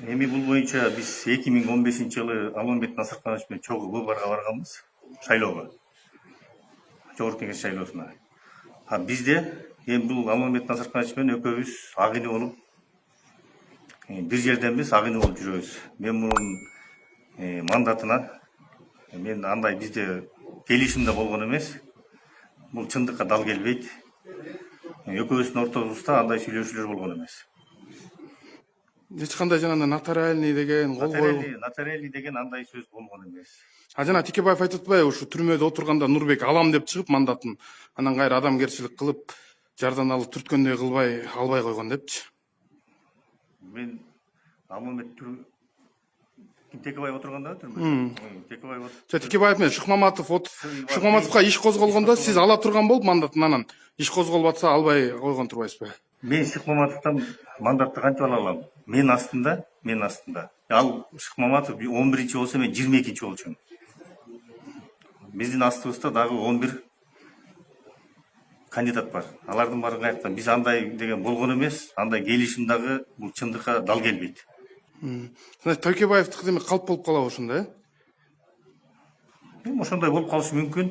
Эми бул боюнча биз 2015-жылы Алмамбет Насырканович менен чогуу выборго барганбыз, шайлоого, жогорку кеңеш шайлоосуна. Бизде эми бул Алмамбет Насырканович менен экөөбүз ак ине болуп, бир жерденбиз, ак ине болуп жүрөбүз. Мен мунун мандатына мен андай бизде келишим да болгон эмес. Бул чындыкка дал келбейт. Экөөбүздүн ортобузда андай сүйлөшүүлөр болгон эмес. Эч кандай жанагындай нотариальный деген кол коюу. Нотариальный деген андай сөз болгон эмес. Жана Текебаев айтып атпайбы, ушу түрмөдө отурганда Нурбек алам деп чыгып мандатын, анан кайра адамгерчилик кылып, жардан алып түрткөндөй кылбай албай койгон депчи. Мен Алмамбет Текебаев отурганда түрмөдө. Текебаев. Текебаев менен Шыкмаматовго иш козголгондо сиз ала турган болуп мандатын, анан иш козголуп атса албай койгон турбайсызбы? Мен Шыкмаматовдон мандатты кантип ала алам? Мен астында. Ал Шыкмаматов 11-чи болсо мен 22-чи болчумун. Биздин астыбызда дагы 11 кандидат бар. Алардын баары каяктан? Биз андай деген болгон эмес, андай келишим дагы бул чындыкка дал келбейт. Значит, Текебаевдики демек калп болуп калабы ошондо, Ошондой болуп калышы мүмкүн.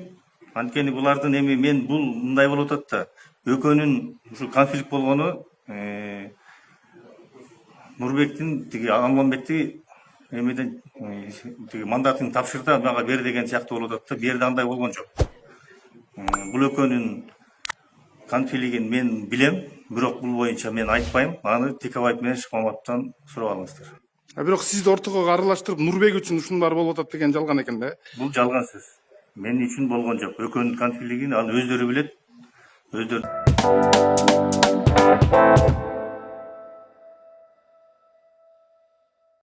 Анткени булардын эми мен бул мындай болуп атат да, экөөнүн ушу конфликт болгону Нурбектин тиги Алмамбетти эмеден тиги мандатын тапшырда мага бер деген сыяктуу болуп атат да, бу жерде андай болгон жок. Бул экөөнүн конфликтин мен билем, бирок бул боюнча мен айтпайм. Аны Текебаев менен Шыкмаматовдон сурап алыңыздар. Бирок сизди ортого аралаштырып Нурбек үчүн ушунун баары болуп атат деген жалган экен да. Бул жалган сөз. Мен үчүн болгон жок. Экөөнүн конфликтин аны өздөрү билет. Өздөрү